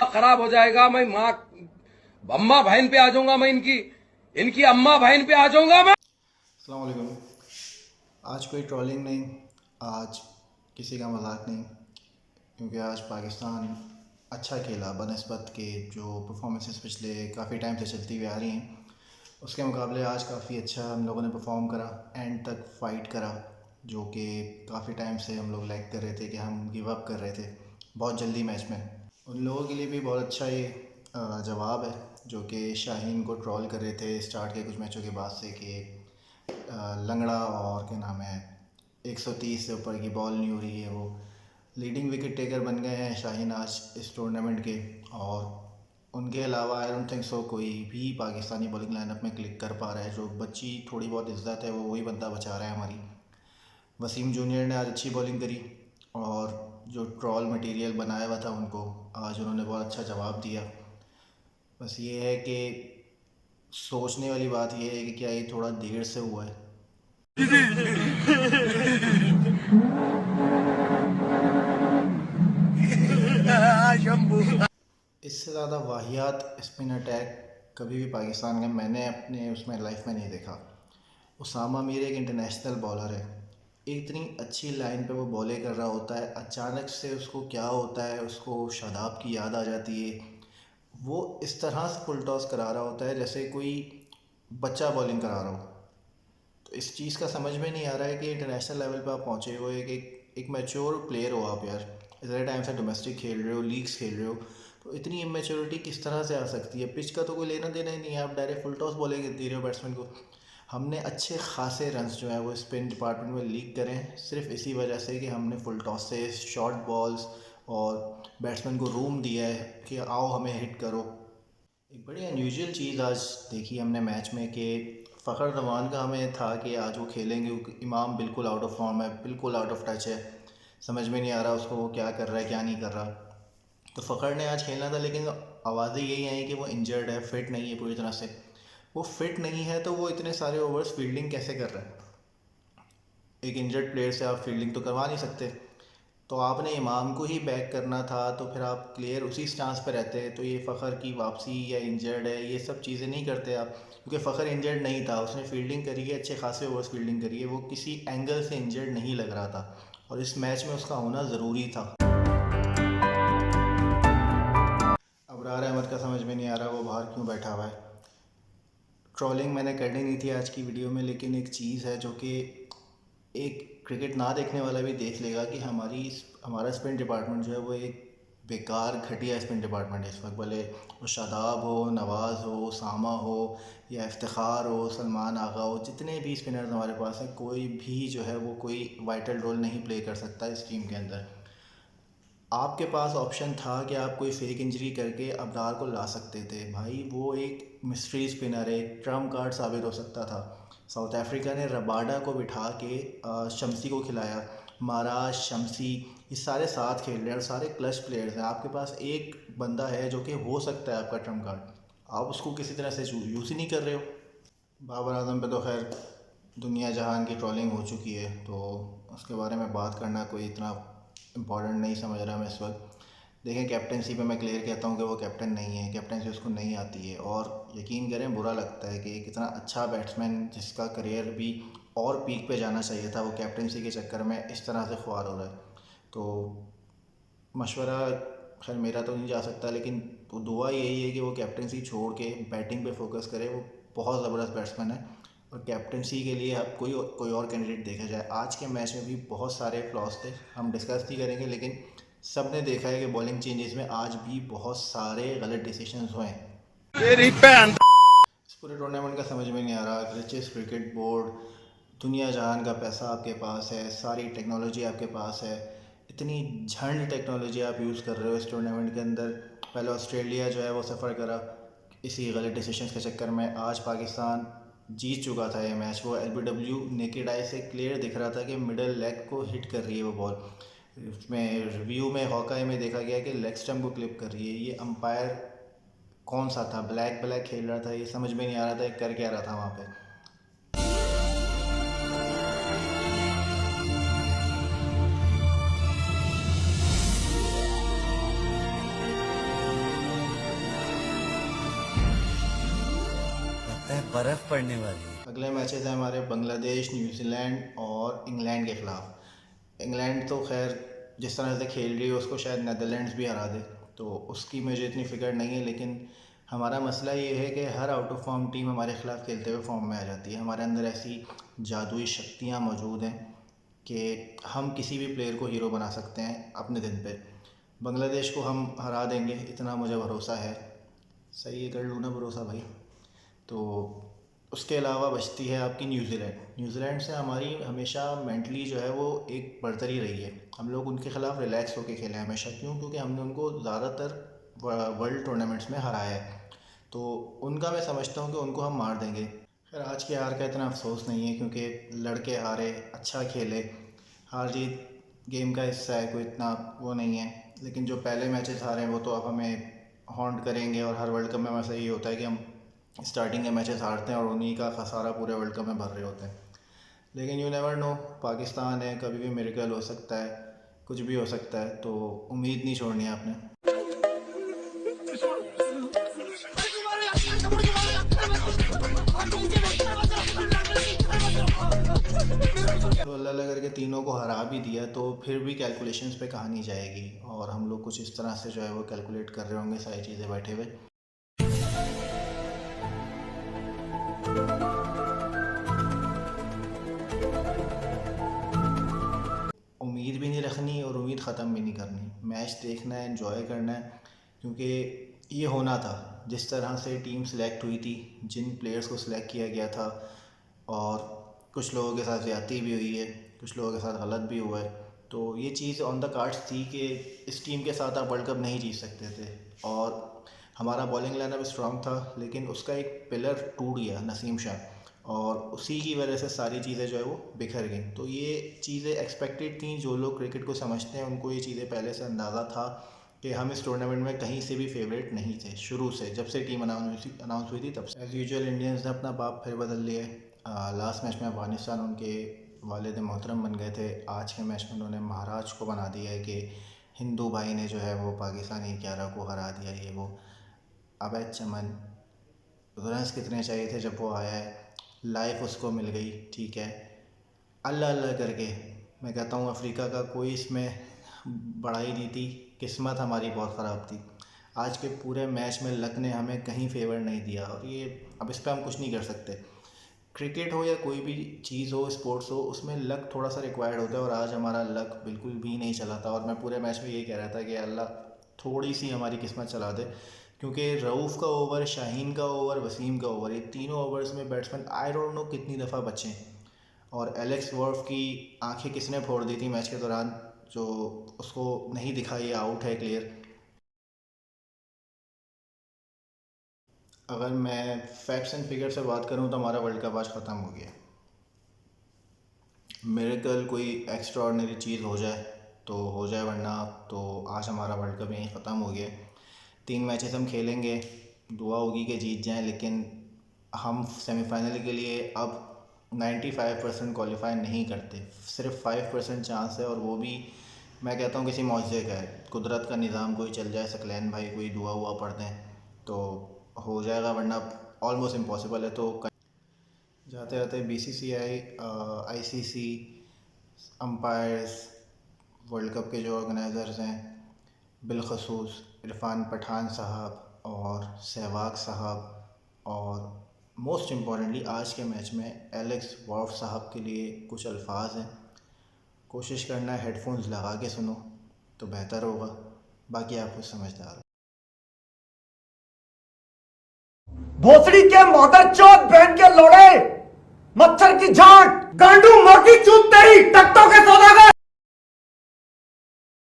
खराब हो जाएगा। मैं माँ अम्मा बहन पे आ जाऊंगा, मैं इनकी अम्मा बहन पे आ जाऊंगा मैं। अस्सलाम वालेकुम। आज कोई ट्रोलिंग नहीं, आज किसी का मजाक नहीं, क्योंकि आज पाकिस्तान अच्छा खेला बनस्बत के जो परफॉर्मेंसेस पिछले काफ़ी टाइम से चलती हुई आ रही हैं उसके मुकाबले आज काफ़ी अच्छा हम लोगों ने परफॉर्म करा, एंड तक फाइट करा, जो कि काफ़ी टाइम से हम लोग लैग कर रहे थे कि हम गिव अप कर रहे थे बहुत जल्दी मैच में। उन लोगों के लिए भी बहुत अच्छा ये जवाब है जो कि शाहीन को ट्रोल कर रहे थे स्टार्ट के कुछ मैचों के बाद से कि लंगड़ा और क्या नाम है 130 से ऊपर की बॉल नहीं हो रही है। वो लीडिंग विकेट टेकर बन गए हैं शाहीन आज इस टूर्नामेंट के, और उनके अलावा आई डोंट थिंक सो कोई भी पाकिस्तानी बॉलिंग लाइनअप में क्लिक कर पा रहा है। जो बच्ची थोड़ी बहुत इज्जत है वो वही बंदा बचा रहा है हमारी। वसीम जूनियर ने आज अच्छी बॉलिंग करी, और जो ट्रॉल मटेरियल बनाया हुआ था उनको आज उन्होंने बहुत अच्छा जवाब दिया। बस ये है कि सोचने वाली बात ये है कि क्या ये थोड़ा देर से हुआ है। इससे ज़्यादा वाहियात स्पिन अटैक कभी भी पाकिस्तान का मैंने अपने उसमें लाइफ में नहीं देखा। उसामा मीर एक इंटरनेशनल बॉलर है, इतनी अच्छी लाइन पे वो बॉलिंग कर रहा होता है, अचानक से उसको क्या होता है, उसको शादाब की याद आ जाती है। वो इस तरह से फुल टॉस करा रहा होता है जैसे कोई बच्चा बॉलिंग करा रहा हो। तो इस चीज़ का समझ में नहीं आ रहा है कि इंटरनेशनल लेवल पे आप पहुँचे हो, एक मैच्योर प्लेयर हो आप यार, इतने टाइम से डोमेस्टिक खेल रहे हो, लीग्स खेल रहे हो, तो इतनी इमेच्योरिटी किस तरह से आ सकती है। पिच का तो कोई लेना देना ही नहीं है, आप डायरेक्ट फुल टॉस बॉलिंग दे रहे हो बैट्समैन को। हमने अच्छे खासे रन्स जो है वो स्पिन डिपार्टमेंट में लीक करें सिर्फ इसी वजह से कि हमने फुल टॉस से शॉर्ट बॉल्स और बैट्समैन को रूम दिया है कि आओ हमें हिट करो। एक बड़ी अनयूजुअल चीज़ आज देखी हमने मैच में कि फ़खर जमान का हमें था कि आज वो खेलेंगे, इमाम बिल्कुल आउट ऑफ फॉर्म है, बिल्कुल आउट ऑफ टच है, समझ में नहीं आ रहा उसको वो क्या कर रहा है क्या नहीं कर रहा। तो फ़खर ने आज खेलना था, लेकिन आवाज़ें यही आई कि वो इंजर्ड है, फिट नहीं है पूरी तरह से। वो फिट नहीं है तो वो इतने सारे ओवर्स फील्डिंग कैसे कर रहा है? एक इंजर्ड प्लेयर से आप फील्डिंग तो करवा नहीं सकते। तो आपने इमाम को ही बैक करना था, तो फिर आप क्लियर उसी स्टांस पे रहते। तो ये फ़खर की वापसी या इंजर्ड है ये सब चीज़ें नहीं करते आप, क्योंकि फ़खर इंजर्ड नहीं था, उसने फील्डिंग करी है, अच्छे खासे ओवर्स फील्डिंग करी है, वो किसी एंगल से इंजर्ड नहीं लग रहा था, और इस मैच में उसका होना ज़रूरी था। अबरार अहमद का समझ में नहीं आ रहा वो बाहर क्यों बैठा हुआ है। ट्रोलिंग मैंने करनी नहीं थी आज की वीडियो में, लेकिन एक चीज़ है जो कि एक क्रिकेट ना देखने वाला भी देख लेगा कि हमारा स्पिन डिपार्टमेंट जो है वो एक बेकार घटिया स्पिन डिपार्टमेंट है इस वक्त। भले वो शादाब हो, नवाज़ हो, सामा हो, या इफ्तिखार हो, सलमान आगा हो, जितने भी स्पिनर्स हमारे पास हैं, कोई भी जो है वो कोई वाइटल रोल नहीं प्ले कर सकता इस टीम के अंदर। आपके पास ऑप्शन था कि आप कोई फेक इंजरी करके अबरार को ला सकते थे। भाई वो एक मिस्ट्री स्पिनर है, एक ट्रम्प कार्ड साबित हो सकता था। साउथ अफ्रीका ने रबाडा को बिठा के शम्सी को खिलाया, महाराज शम्सी, ये सारे साथ खेल रहे हैं और सारे क्लच प्लेयर्स हैं। आपके पास एक बंदा है जो कि हो सकता है आपका ट्रम्प कार्ड, आप उसको किसी तरह से यूज़ ही नहीं कर रहे हो। बाबर आजम पे तो खैर दुनिया जहान की ट्रोलिंग हो चुकी है, तो उसके बारे में बात करना कोई इतना इम्पोर्टेंट नहीं समझ रहा मैं इस वक्त। देखें, कैप्टनसी पे मैं क्लियर कहता हूँ कि वो कैप्टन नहीं है, कैप्टनसी उसको नहीं आती है, और यकीन करें बुरा लगता है कि कितना अच्छा बैट्समैन जिसका करियर भी और पीक पे जाना चाहिए था, वो कैप्टनसी के चक्कर में इस तरह से ख्वार हो रहा है। तो मशवरा खैर मेरा तो नहीं जा सकता, लेकिन तो दुआ यही है कि वो कैप्टनसी छोड़ के बैटिंग पे फोकस करे। वो बहुत ज़बरदस्त बैट्समैन है, और कैप्टनसी के लिए अब कोई और कैंडिडेट देखा जाए। आज के मैच में भी बहुत सारे फ्लॉस थे, हम डिस्कस नहीं करेंगे, लेकिन सब ने देखा है कि बॉलिंग चेंजेस में आज भी बहुत सारे गलत डिसीजंस हुए हैं। तेरी भैन। इस पूरे टूर्नामेंट का समझ में नहीं आ रहा। रिचेस्ट क्रिकेट बोर्ड, दुनिया जहान का पैसा आपके पास है, सारी टेक्नोलॉजी आपके पास है, इतनी झंड टेक्नोलॉजी आप यूज़ कर रहे हो इस टूर्नामेंट के अंदर। पहले ऑस्ट्रेलिया जो है वो सफ़र करा इसी गलत डिसीजंस के चक्कर में। आज पाकिस्तान जीत चुका था ये मैच। वो LBW नेकेड आई से क्लियर दिख रहा था कि मिडल लेग को हिट कर रही है वो बॉल। उसमें रिव्यू में हॉकाई में देखा गया कि लेग स्टम्प को क्लिप कर रही है। ये अंपायर कौन सा था, ब्लैक ब्लैक खेल रहा था, ये समझ में नहीं आ रहा था कर क्या रहा था वहाँ पे। बर्फ पड़ने वाली है। अगले मैचेस हैं हमारे बांग्लादेश, न्यूजीलैंड और इंग्लैंड के ख़िलाफ़। इंग्लैंड तो खैर जिस तरह से खेल रही है उसको शायद नेदरलैंड्स भी हरा दे, तो उसकी मुझे इतनी फ़िक्र नहीं है। लेकिन हमारा मसला ये है कि her out of form team हमारे ख़िलाफ़ खेलते हुए फॉर्म में आ जाती है। हमारे अंदर ऐसी जादुई शक्तियाँ मौजूद हैं कि हम किसी भी प्लेयर को हीरो बना सकते हैं अपने दिन पे। बांग्लादेश को हम हरा देंगे, इतना मुझे भरोसा है। सही है, कर लूँ ना भरोसा भाई। तो उसके अलावा बचती है आपकी न्यूजीलैंड। न्यूजीलैंड से हमारी हमेशा मेंटली जो है वो एक बढ़तरी रही है। हम लोग उनके ख़िलाफ़ रिलैक्स होकर खेले हैं हमेशा। क्यों? क्योंकि हमने उनको ज़्यादातर वर्ल्ड टूर्नामेंट्स में हराया है, तो उनका मैं समझता हूँ कि उनको हम मार देंगे। खैर आज की हार का इतना अफसोस नहीं है, क्योंकि लड़के हारे, अच्छा खेले, हार जीत गेम का हिस्सा है, कोई इतना वो नहीं है। लेकिन जो पहले मैचेस हारे हैं वो तो अब हमें हॉन्ट करेंगे। और हर वर्ल्ड कप में वैसा ये होता है कि हम स्टार्टिंग के मैचेस हारते हैं और उन्हीं का खसारा पूरे वर्ल्ड कप में भर रहे होते हैं। लेकिन यू नेवर नो, पाकिस्तान है, कभी भी मिरेकल हो सकता है, कुछ भी हो सकता है, तो उम्मीद नहीं छोड़नी है आपने। तो अल्लाह अल्लाह करके तीनों को हरा भी दिया, तो फिर भी कैलकुलेशंस पे कहानी जाएगी और हम लोग कुछ इस तरह से जो है वो कैलकुलेट कर रहे होंगे सारी चीज़ें बैठे हुए। उम्मीद भी नहीं रखनी और उम्मीद ख़त्म भी नहीं करनी। मैच देखना है, एंजॉय करना है, क्योंकि ये होना था। जिस तरह से टीम सेलेक्ट हुई थी, जिन प्लेयर्स को सिलेक्ट किया गया था, और कुछ लोगों के साथ ज़्यादती भी हुई है, कुछ लोगों के साथ गलत भी हुआ है, तो ये चीज़ ऑन द कार्ड्स थी कि इस टीम के साथ आप वर्ल्ड कप नहीं जीत सकते थे। और हमारा बॉलिंग लाइनअप स्ट्रॉन्ग था, लेकिन उसका एक पिलर टूट गया, नसीम शाह, और उसी की वजह से सारी चीज़ें जो है वो बिखर गई। तो ये चीज़ें एक्सपेक्टेड थी। जो लोग क्रिकेट को समझते हैं उनको ये चीज़ें पहले से अंदाज़ा था कि हम इस टूर्नामेंट में कहीं से भी फेवरेट नहीं थे शुरू से, जब से टीम अनाउंस हुई थी तब से। एज़ यूजुअल इंडियंस ने अपना बाप फिर बदल लिया है। लास्ट मैच में अफगानिस्तान उनके वालिद मोहतरम बन गए थे, आज के मैच में उन्होंने महाराज को बना दिया है कि हिंदू भाई ने जो है वो पाकिस्तानी 11 को हरा दिया, ये वो। अबे चमन, रन्स कितने चाहिए थे जब वो आया है, लाइफ उसको मिल गई, ठीक है। अल्लाह अल्लाह करके मैं कहता हूँ अफ्रीका का कोई इसमें बड़ाई नहीं थी, किस्मत हमारी बहुत ख़राब थी। आज के पूरे मैच में लक ने हमें कहीं फेवर नहीं दिया, और ये अब इस पर हम कुछ नहीं कर सकते। क्रिकेट हो या कोई भी चीज़ हो, स्पोर्ट्स हो, उसमें लक थोड़ा सा रिक्वायर्ड होता है, और आज हमारा लक बिल्कुल भी नहीं चला था। और मैं पूरे मैच में यही कह रहा था कि अल्लाह थोड़ी सी हमारी किस्मत चला दे, क्योंकि रऊफ़ का ओवर, शाहीन का ओवर, वसीम का ओवर, ये तीनों ओवर्स में बैट्समैन आई डोंट नो कितनी दफ़ा बचे। और एलेक्स वॉर्फ की आंखें किसने फोड़ दी थी मैच के दौरान, जो उसको नहीं दिखा ये आउट है क्लियर। अगर मैं फैक्ट्स एंड फिगर से बात करूं तो हमारा वर्ल्ड कप आज ख़त्म हो गया। मिरेकल कोई एक्स्ट्रा ऑर्डिनरी चीज़ हो जाए तो हो जाए, वरना तो आज हमारा वर्ल्ड कप यहीं ख़त्म हो गया। 3 मैचेस हम खेलेंगे, दुआ होगी कि जीत जाएं, लेकिन हम सेमीफाइनल के लिए अब 95% क्वालिफाई नहीं करते। सिर्फ 5% चांस है, और वो भी मैं कहता हूँ किसी मौजज़े का है। कुदरत का निज़ाम कोई चल जाए, सकलैन भाई कोई दुआ हुआ पढ़ दें तो हो जाएगा, वरना ऑलमोस्ट इम्पॉसिबल है। तो जाते जाते BCCI, ICC, umpires, world cup के जो ऑर्गेनाइज़र्स हैं, बिलखसूस इरफान पठान साहब और सहवाग साहब, और मोस्ट इम्पॉर्टेंटली आज के मैच में एलेक्स वॉर्फ साहब के लिए कुछ अल्फाज हैं। कोशिश करना है हेडफोन्स लगा के सुनो तो बेहतर होगा, बाकी आप कुछ समझदार हो। भोसड़ी के मदर चौथ बहन के लोड़े, मच्छर की झांट, गांडू मोटी चूत तेरी, टट्टों के सौदागर।